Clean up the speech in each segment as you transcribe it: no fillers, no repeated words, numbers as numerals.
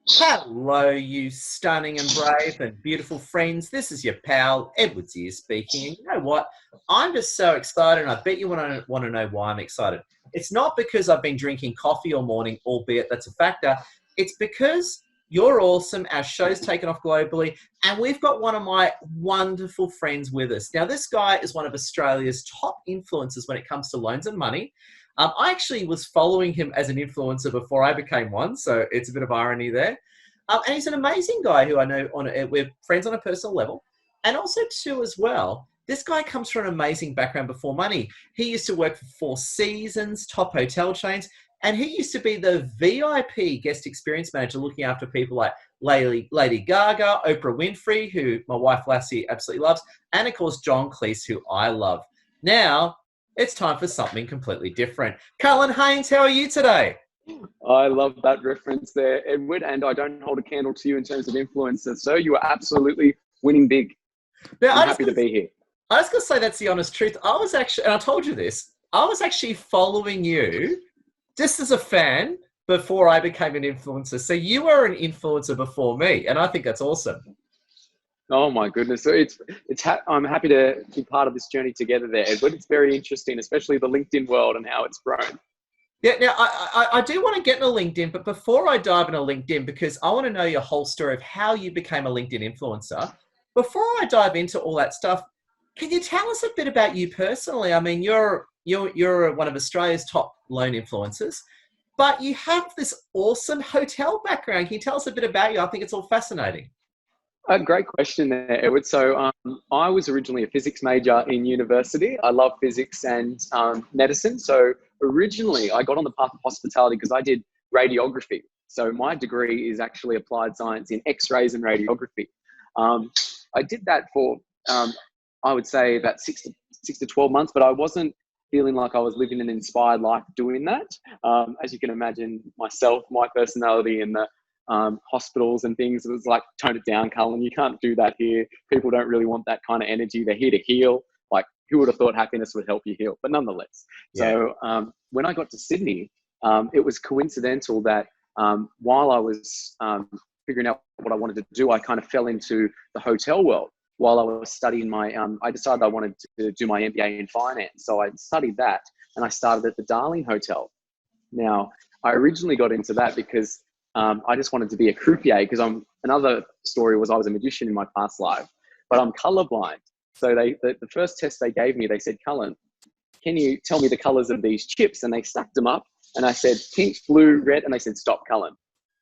Hello, you stunning and brave and beautiful friends. This is your pal, Edwards here speaking. And you know what? I'm just so excited, and I bet you want to know why I'm excited. It's not because I've been drinking coffee all morning, albeit that's a factor. It's because you're awesome. Our show's taken off globally, and we've got one of my wonderful friends with us. Now, this guy is one of Australia's top influencers when it comes to loans and money. I actually was following him as an influencer before I became one, so it's a bit of irony there. And he's an amazing guy who I know we're friends on a personal level, and also too as well. This guy comes from an amazing background before money. He used to work for Four Seasons, top hotel chains, and he used to be the VIP guest experience manager, looking after people like Lady Gaga, Oprah Winfrey, who my wife Lassie absolutely loves, and of course John Cleese, who I love. Now, it's time for something completely different. Cullen Haynes, how are you today? I love that reference there, Edward, and I don't hold a candle to you in terms of influencer, so you are absolutely winning big. Now, I'm happy to be here. I was going to say that's the honest truth. I was actually, and I told you this, I was actually following you just as a fan before I became an influencer. So you were an influencer before me, and I think that's awesome. Oh my goodness! So I'm happy to be part of this journey together there, Edward. It's very interesting, especially the LinkedIn world and how it's grown. Yeah, now I do want to get into LinkedIn, but before I dive into LinkedIn, because I want to know your whole story of how you became a LinkedIn influencer, before I dive into all that stuff, can you tell us a bit about you personally? I mean, you're one of Australia's top loan influencers, but you have this awesome hotel background. Can you tell us a bit about you? I think it's all fascinating. A great question there, Edward. So I was originally a physics major in university. I love physics and medicine. So originally I got on the path of hospitality because I did radiography. So my degree is actually applied science in X-rays and radiography. I did that for, I would say about six to 12 months, but I wasn't feeling like I was living an inspired life doing that. As you can imagine, myself, my personality and the hospitals and things, it was like, tone it down, Cullen, you can't do that here. People don't really want that kind of energy. They're here to heal. Like, who would have thought happiness would help you heal? But nonetheless, yeah. So when I got to Sydney, it was coincidental that while I was figuring out what I wanted to do, I kind of fell into the hotel world. While I was studying I decided I wanted to do my MBA in finance. So I studied that, and I started at the Darling Hotel. Now, I originally got into that because I just wanted to be a croupier, because another story was I was a magician in my past life, but I'm colorblind. So the first test they gave me, they said, Cullen, can you tell me the colors of these chips? And they stacked them up, and I said, pink, blue, red. And they said, stop, Cullen,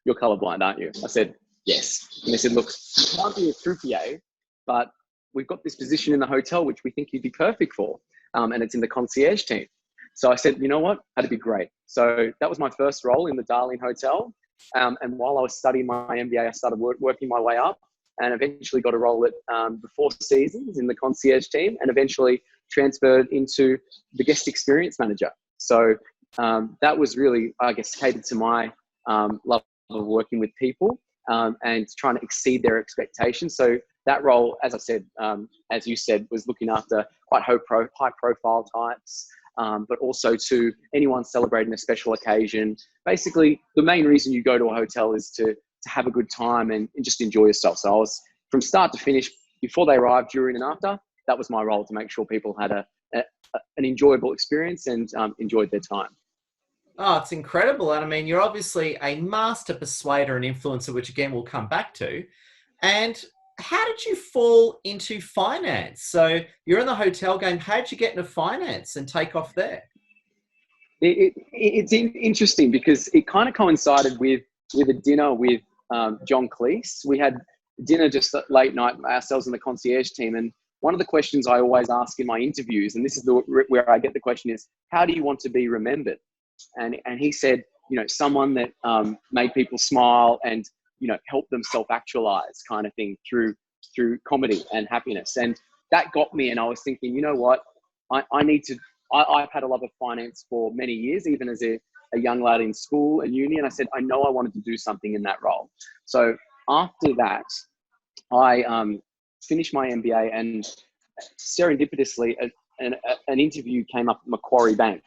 you're colorblind, aren't you? I said, yes. And they said, look, you can't be a croupier, but we've got this position in the hotel, which we think you'd be perfect for. And it's in the concierge team. So I said, you know what? That'd be great. So that was my first role in the Darling Hotel. And while I was studying my MBA, I started working my way up, and eventually got a role at the Four Seasons in the concierge team, and eventually transferred into the guest experience manager. So that was really, I guess, catered to my love of working with people and trying to exceed their expectations. So that role, as I said, as you said, was looking after quite high profile types, but also to anyone celebrating a special occasion. Basically, the main reason you go to a hotel is to have a good time and just enjoy yourself. So I was, from start to finish, before they arrived, during and after, that was my role, to make sure people had an enjoyable experience and enjoyed their time. Oh, it's incredible. And I mean, you're obviously a master persuader and influencer, which again, we'll come back to. And how did you fall into finance? So you're in the hotel game. How did you get into finance and take off there? It's interesting because it kind of coincided with a dinner with John Cleese. We had dinner just late night, ourselves and the concierge team. And one of the questions I always ask in my interviews, and this is where I get the question, is, how do you want to be remembered? And he said, someone that made people smile and, help them self-actualize, kind of thing, through comedy and happiness. And that got me. And I was thinking, you know what, I've had a love of finance for many years, even as a young lad in school and uni. And I said, I know I wanted to do something in that role. So after that, I finished my MBA, and serendipitously, an interview came up at Macquarie Bank,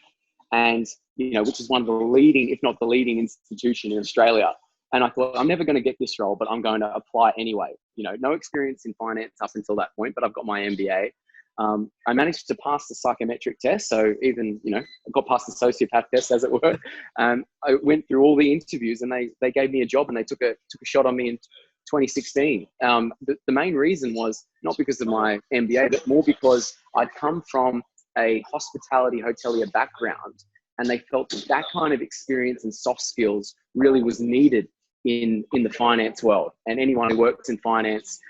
and which is one of the leading, if not the leading institution in Australia And I thought, I'm never going to get this role, but I'm going to apply anyway. You know, no experience in finance up until that point, but I've got my MBA. I managed to pass the psychometric test. So even, you know, I got past the sociopath test, as it were. I went through all the interviews, and they gave me a job, and they took a shot on me in 2016. The main reason was not because of my MBA, but more because I'd come from a hospitality hotelier background, and they felt that kind of experience and soft skills really was needed in the finance world. And anyone who works in finance,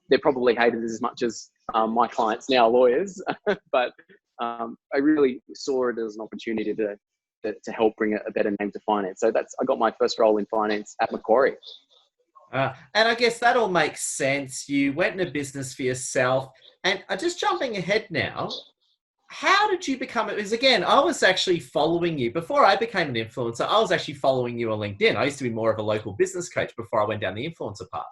they're probably hated as much as my clients now, lawyers. But I really saw it as an opportunity to help bring a better name to finance. So I got my first role in finance at Macquarie. And I guess that all makes sense. You went into business for yourself. And just jumping ahead now, how did you become it? Because again, I was actually following you before I became an influencer. I was actually following you on LinkedIn. I used to be more of a local business coach before I went down the influencer path.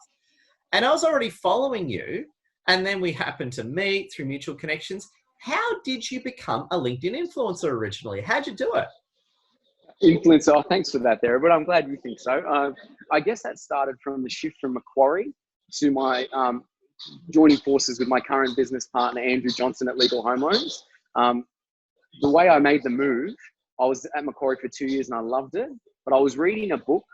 And I was already following you. And then we happened to meet through mutual connections. How did you become a LinkedIn influencer originally? How'd you do it? Influencer, oh, thanks for that there, but I'm glad you think so. I guess that started from the shift from Macquarie to my joining forces with my current business partner, Andrew Johnson at Legal Home Loans. The way I made the move, I was at Macquarie for 2 years and I loved it, but I was reading a book,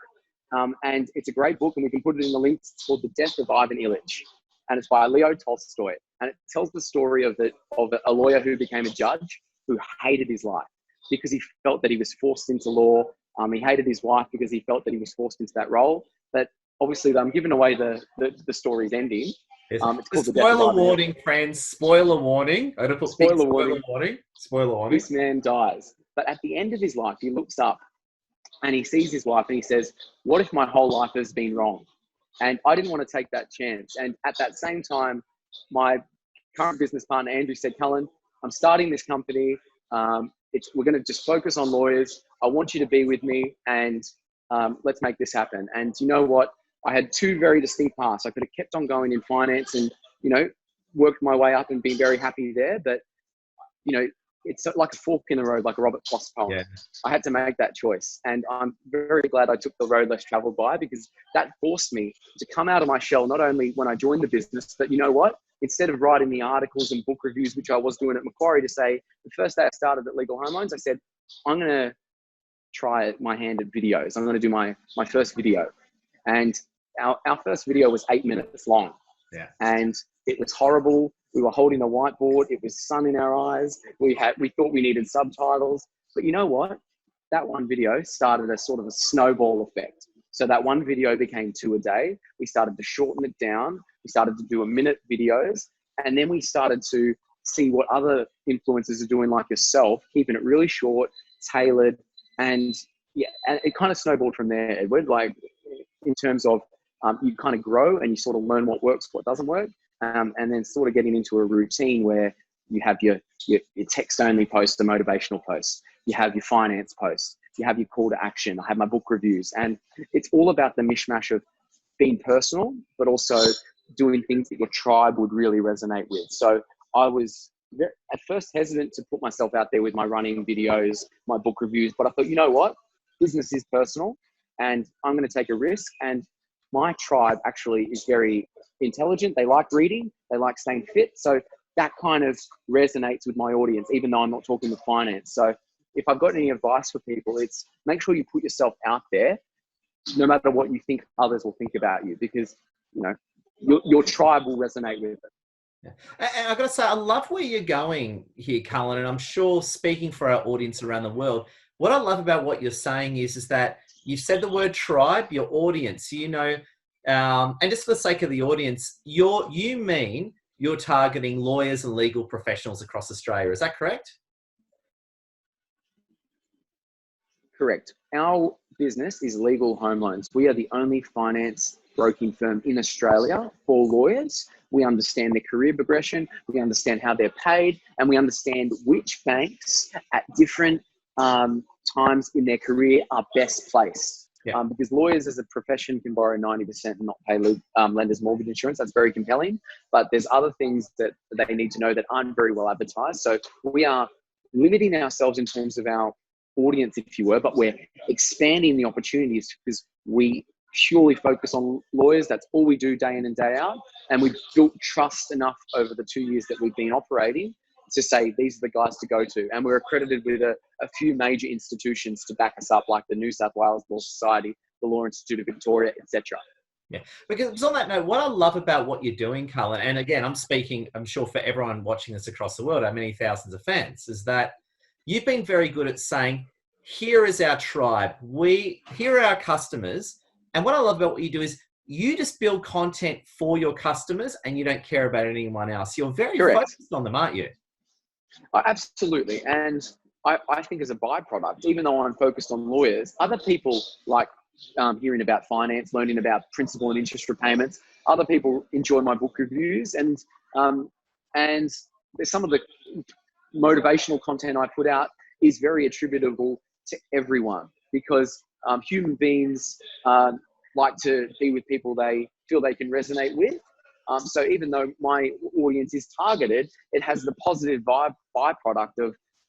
and it's a great book, and we can put it in the links. It's called The Death of Ivan Illich, and it's by Leo Tolstoy. And it tells the story of a lawyer who became a judge who hated his life because he felt that he was forced into law. He hated his wife because he felt that he was forced into that role. But obviously, I'm giving away the story's ending. It's called spoiler warning, friends. Spoiler warning. I put spoiler warning. Spoiler warning. This man dies. But at the end of his life, he looks up and he sees his wife and he says, what if my whole life has been wrong? And I didn't want to take that chance. And at that same time, my current business partner, Andrew, said, Cullen, I'm starting this company. We're going to just focus on lawyers. I want you to be with me, and let's make this happen. And you know what? I had two very distinct paths. I could have kept on going in finance and, you know, worked my way up and been very happy there. But, you know, it's like a fork in the road, like a Robert Frost poem. Yeah. I had to make that choice. And I'm very glad I took the road less traveled by, because that forced me to come out of my shell, not only when I joined the business, but you know what? Instead of writing the articles and book reviews, which I was doing at Macquarie, to say, the first day I started at Legal Home Loans, I said, I'm going to try my hand at videos. I'm going to do my first video. And our first video was 8 minutes long. Yeah. And it was horrible. We were holding a whiteboard. It was sun in our eyes. We thought we needed subtitles. But you know what? That one video started a sort of a snowball effect. So that one video became 2 a day. We started to shorten it down. We started to do 1-minute videos. And then we started to see what other influencers are doing, like yourself, keeping it really short, tailored. And yeah, and it kind of snowballed from there, Edward, like in terms of you kind of grow and you sort of learn what works, what doesn't work. And then sort of getting into a routine where you have your text-only posts, the motivational posts. You have your finance posts. You have your call to action. I have my book reviews. And it's all about the mishmash of being personal, but also doing things that your tribe would really resonate with. So I was at first hesitant to put myself out there with my running videos, my book reviews, but I thought, you know what? Business is personal and I'm going to take a risk. And my tribe actually is very intelligent. They like reading. They like staying fit. So that kind of resonates with my audience, even though I'm not talking with finance. So if I've got any advice for people, it's make sure you put yourself out there, no matter what you think others will think about you, because, you know, your tribe will resonate with it. Yeah. And I've got to say, I love where you're going here, Cullen, and I'm sure speaking for our audience around the world, what I love about what you're saying is that you've said the word tribe, your audience, you know, and just for the sake of the audience, you mean you're targeting lawyers and legal professionals across Australia. Is that correct? Correct. Our business is Legal Home Loans. We are the only finance broking firm in Australia for lawyers. We understand their career progression, we understand how they're paid, and we understand which banks at different times in their career are best placed. Yeah. Because lawyers as a profession can borrow 90% and not pay lenders mortgage insurance. That's very compelling. But there's other things that they need to know that aren't very well advertised. So we are limiting ourselves in terms of our audience, if you were, but we're expanding the opportunities because we purely focus on lawyers. That's all we do day in and day out. And we've built trust enough over the 2 years that we've been operating to say these are the guys to go to. And we're accredited with a few major institutions to back us up, like the New South Wales Law Society, the Law Institute of Victoria, etc. Yeah, because on that note, what I love about what you're doing, Cullen, and again, I'm speaking, I'm sure for everyone watching this across the world, our many thousands of fans, is that you've been very good at saying, here is our tribe. Here are our customers. And what I love about what you do is you just build content for your customers and you don't care about anyone else. You're very focused on them, aren't you? Absolutely. And I think as a byproduct, even though I'm focused on lawyers, other people like hearing about finance, learning about principal and interest repayments. Other people enjoy my book reviews, and there's some of the motivational content I put out is very attributable to everyone, because human beings like to be with people they feel they can resonate with. So even though my audience is targeted, it has the positive byproduct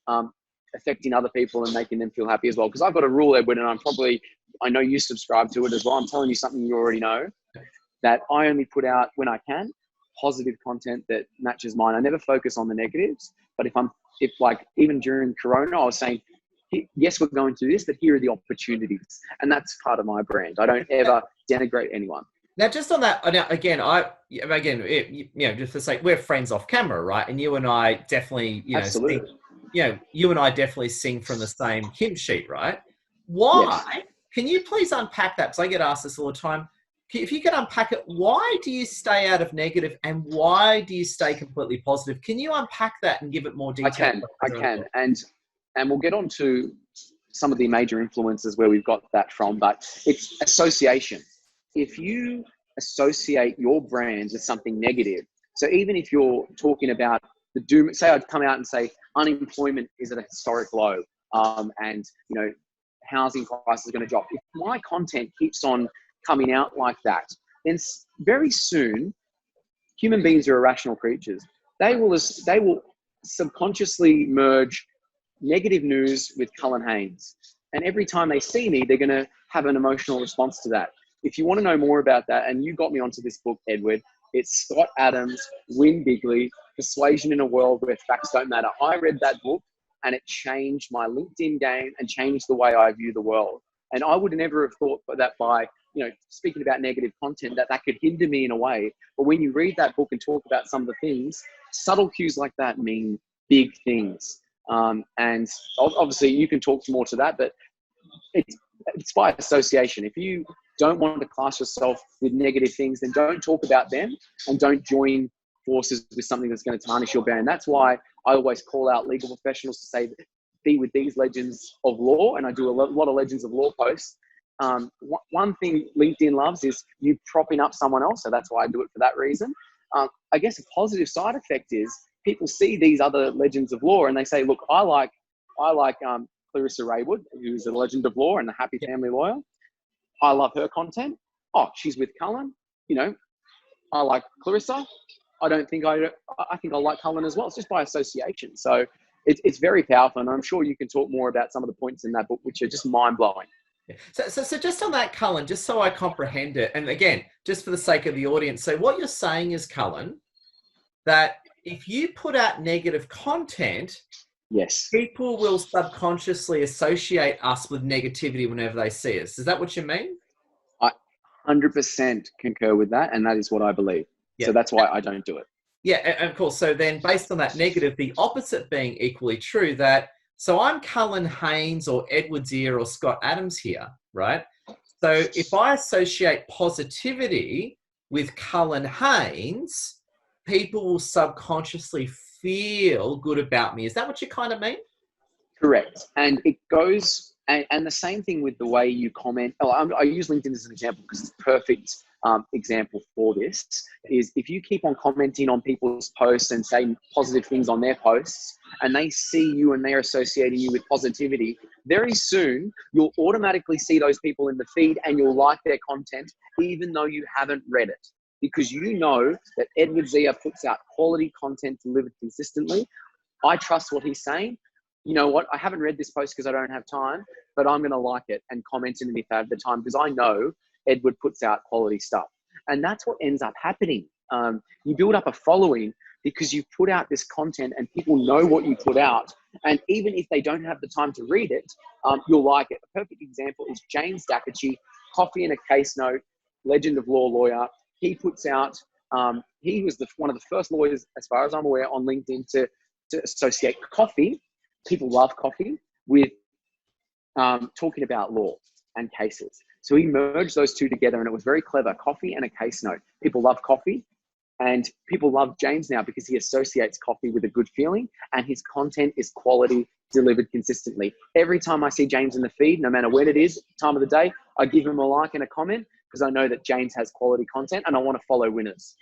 of affecting other people and making them feel happy as well. Because I've got a rule, Edward, and I know you subscribe to it as well. I'm telling you something you already know, that I only put out, when I can, positive content that matches mine. I never focus on the negatives, but if like even during Corona, I was saying, yes, we're going through this, but here are the opportunities. And that's part of my brand. I don't ever denigrate anyone. Now, just on that, now, just to say, we're friends off camera, right? And you and I definitely, Absolutely. you and I definitely sing from the same hymn sheet, right? Why? Yes. Can you please unpack that? Because I get asked this all the time. If you can unpack it, why do you stay out of negative and why do you stay completely positive? Can you unpack that and give it more detail? I can. And we'll get on to some of the major influences where we've got that from, but it's association. If you associate your brand with something negative, so even if you're talking about the doom, say I'd come out and say unemployment is at a historic low, and housing prices are going to drop. If my content keeps on coming out like that, then very soon, human beings are irrational creatures. They will subconsciously merge negative news with Cullen Haynes. And every time they see me, they're going to have an emotional response to that. If you want to know more about that, and you got me onto this book, Edward, it's Scott Adams, Win Bigly, Persuasion in a World Where Facts Don't Matter. I read that book and it changed my LinkedIn game and changed the way I view the world. And I would never have thought that by, speaking about negative content, that could hinder me in a way. But when you read that book and talk about some of the things, subtle cues like that mean big things. And obviously you can talk more to that, but it's by association. If you don't want to class yourself with negative things, then don't talk about them and don't join forces with something that's going to tarnish your brand. That's why I always call out legal professionals to say, be with these legends of law. And I do a lot of legends of law posts. One thing LinkedIn loves is you propping up someone else. So that's why I do it for that reason. I guess a positive side effect is people see these other legends of law and they say, look, I like Clarissa Raywood, who's a legend of law and a happy family lawyer. I love her content. Oh, she's with Cullen. I like Clarissa. I think I like Cullen as well. It's just by association. So it's very powerful. And I'm sure you can talk more about some of the points in that book, which are just mind blowing. So just on that, Cullen, just so I comprehend it. And again, just for the sake of the audience. So what you're saying is, Cullen, that if you put out negative content, yes, people will subconsciously associate us with negativity whenever they see us. Is that what you mean? I 100% concur with that. And that is what I believe. Yeah. So that's why I don't do it. Yeah, and of course. So then based on that negative, the opposite being equally true, that so I'm Cullen Haynes or Edward's Ear or Scott Adams here, right? So if I associate positivity with Cullen Haynes, people will subconsciously feel good about me. Is that what you kind of mean? Correct. And it goes, and the same thing with the way you comment. I use LinkedIn as an example because it's a perfect example for this, is if you keep on commenting on people's posts and saying positive things on their posts, and they see you and they're associating you with positivity, very soon you'll automatically see those people in the feed and you'll like their content, even though you haven't read it. Because you know that Edward Zia puts out quality content delivered consistently. I trust what he's saying. You know what? I haven't read this post because I don't have time, but I'm going to like it and comment in it if I have the time, because I know Edward puts out quality stuff. And that's what ends up happening. You build up a following because you put out this content and people know what you put out. And even if they don't have the time to read it, you'll like it. A perfect example is James Dackerty, Coffee and a Case Note, legend of law lawyer. He puts out, he was one of the first lawyers, as far as I'm aware, on LinkedIn to associate coffee, people love coffee, with talking about law and cases. So he merged those two together and it was very clever. Coffee and a case note. People love coffee and people love James now because he associates coffee with a good feeling and his content is quality delivered consistently. Every time I see James in the feed, no matter when it is, time of the day, I give him a like and a comment because I know that James has quality content and I want to follow winners.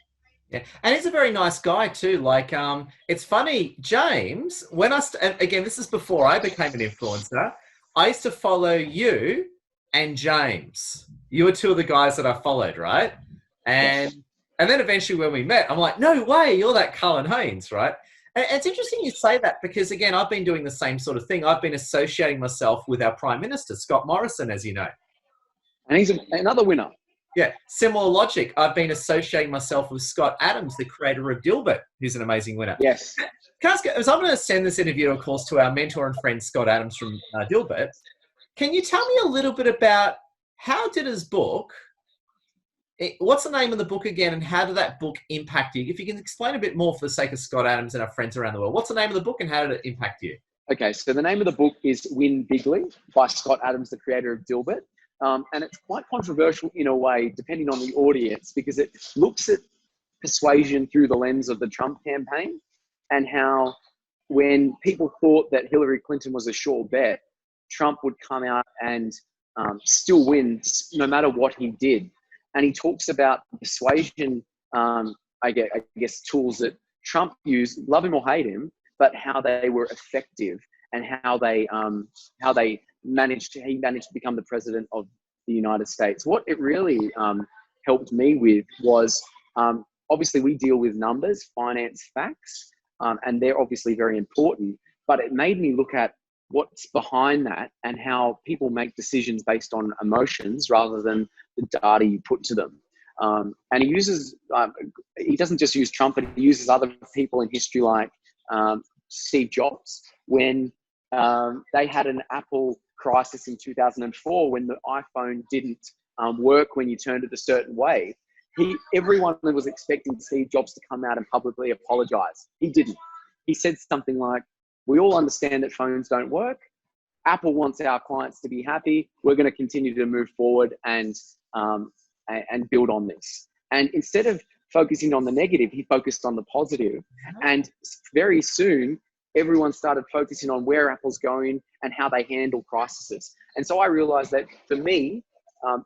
Yeah, and he's a very nice guy too. Like, it's funny, James, when and again, this is before I became an influencer, I used to follow you and James. You were two of the guys that I followed, right? And and then eventually when we met, I'm like, no way, you're that Cullen Haynes, right? And it's interesting you say that because, again, I've been doing the same sort of thing. I've been associating myself with our Prime Minister, Scott Morrison, as you know. And he's another winner. Yeah, similar logic. I've been associating myself with Scott Adams, the creator of Dilbert, who's an amazing winner. Yes. Can I ask, as I'm going to send this interview, of course, to our mentor and friend, Scott Adams from Dilbert, can you tell me a little bit about how did his book, what's the name of the book again, and how did that book impact you? If you can explain a bit more for the sake of Scott Adams and our friends around the world. What's the name of the book and how did it impact you? Okay, so the name of the book is Win Bigly by Scott Adams, the creator of Dilbert. And it's quite controversial in a way, depending on the audience, because it looks at persuasion through the lens of the Trump campaign and how when people thought that Hillary Clinton was a sure bet, Trump would come out and still win no matter what he did. And he talks about persuasion, I guess, tools that Trump used, love him or hate him, but how they were effective and how he managed to become the president of the United States. What it really helped me with was, obviously we deal with numbers, finance, facts, and they're obviously very important, but it made me look at what's behind that and how people make decisions based on emotions rather than the data you put to them. And he uses, he doesn't just use Trump, but he uses other people in history like Steve Jobs. When they had an Apple crisis in 2004 when the iPhone didn't work when you turned it a certain way, everyone was expecting Steve Jobs to come out and publicly apologize. He didn't. He said something like, we all understand that phones don't work. Apple wants our clients to be happy. We're going to continue to move forward and build on this. And instead of focusing on the negative, he focused on the positive. And very soon, everyone started focusing on where Apple's going and how they handle crises. And so I realized that for me,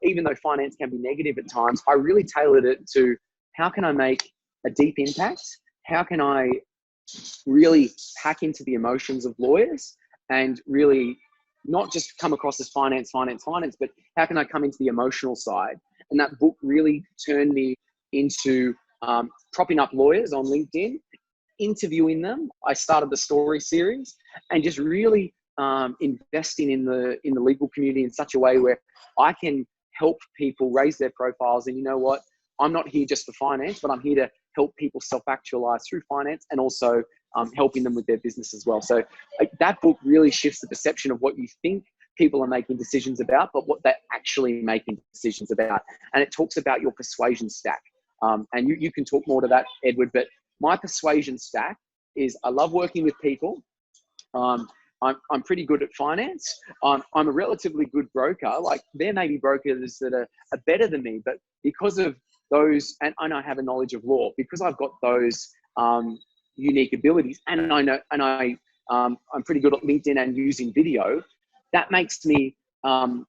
even though finance can be negative at times, I really tailored it to how can I make a deep impact? How can I really hack into the emotions of lawyers and really not just come across as finance, but how can I come into the emotional side? And that book really turned me into propping up lawyers on LinkedIn, interviewing them. I started the story series and just really investing in the legal community in such a way where I can help people raise their profiles. And you know what? I'm not here just for finance, but I'm here to help people self-actualize through finance and also helping them with their business as well. So that book really shifts the perception of what you think people are making decisions about, but what they're actually making decisions about. And it talks about your persuasion stack. And you can talk more to that, Edward, but my persuasion stack is I love working with people. I'm pretty good at finance. I'm a relatively good broker. Like there may be brokers that are better than me, but because of those, and I have a knowledge of law, because I've got those unique abilities, and I know, and I'm pretty good at LinkedIn and using video. That makes me, I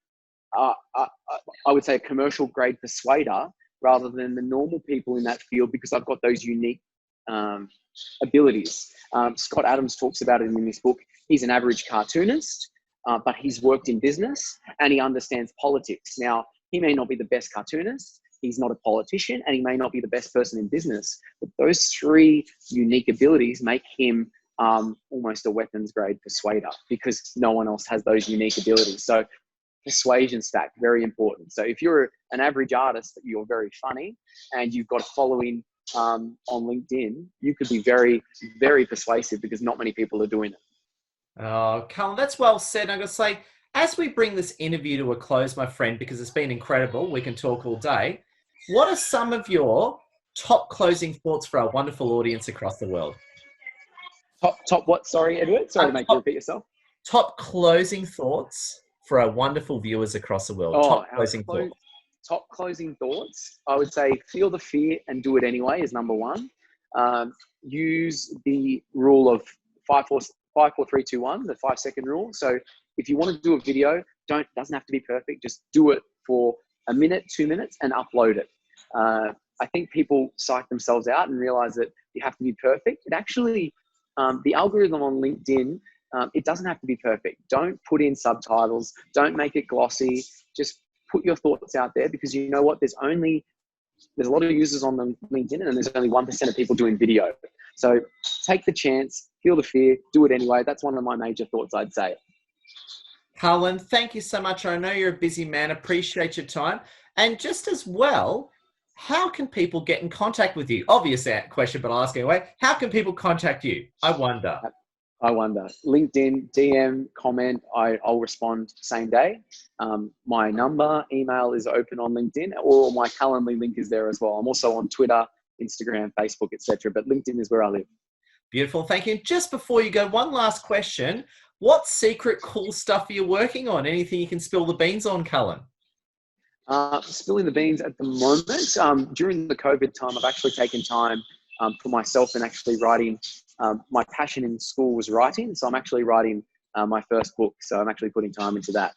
would say, a commercial grade persuader rather than the normal people in that field because I've got those unique abilities. Scott Adams talks about it in this book. He's an average cartoonist, but he's worked in business and he understands politics. Now, he may not be the best cartoonist, he's not a politician, and he may not be the best person in business, but those three unique abilities make him almost a weapons grade persuader because no one else has those unique abilities. So persuasion stack, very important. So if you're an average artist, but you're very funny and you've got a following on LinkedIn, you could be very, very persuasive because not many people are doing it. Oh, Cullen, that's well said. I'm going to say, as we bring this interview to a close, my friend, because it's been incredible, we can talk all day. What are some of your top closing thoughts for our wonderful audience across the world? Top what? Sorry, Edward. Sorry to make you repeat yourself. Top closing thoughts for our wonderful viewers across the world. Oh, Top closing thoughts. I would say feel the fear and do it anyway is number one. Use the rule of 5, 4, 3, 2, 1, the 5-second rule. So if you want to do a video, doesn't have to be perfect. Just do it for a minute, 2 minutes, and upload it. I think people psych themselves out and realize that you have to be perfect. It actually, the algorithm on LinkedIn, it doesn't have to be perfect. Don't put in subtitles. Don't make it glossy. Just put your thoughts out there, because you know what? There's a lot of users on LinkedIn, and there's only 1% of people doing video. So take the chance, feel the fear, do it anyway. That's one of my major thoughts, I'd say. Cullen, thank you so much. I know you're a busy man. Appreciate your time. And just as well, how can people get in contact with you? Obvious question, but I'll ask anyway. How can people contact you? I wonder. LinkedIn, DM, comment, I'll respond same day. My number, email is open on LinkedIn, or my Calendly link is there as well. I'm also on Twitter, Instagram, Facebook, etc. But LinkedIn is where I live. Beautiful, thank you. Just before you go, one last question. What secret cool stuff are you working on? Anything you can spill the beans on, Cullen? Spilling the beans at the moment. During the COVID time, I've actually taken time for myself and actually writing. My passion in school was writing, so I'm actually writing my first book. So I'm actually putting time into that.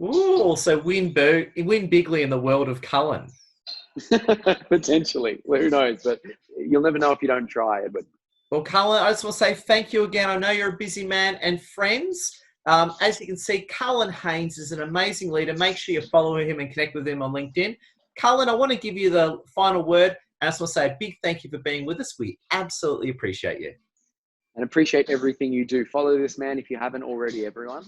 Ooh, so win bigly in the world of Cullen. Potentially. Well, who knows? But you'll never know if you don't try, Edward. Well, Cullen, I just want to say thank you again. I know you're a busy man. And friends, as you can see, Cullen Haynes is an amazing leader. Make sure you follow him and connect with him on LinkedIn. Cullen, I want to give you the final word. And I just want to say a big thank you for being with us. We absolutely appreciate you. And appreciate everything you do. Follow this man if you haven't already, everyone.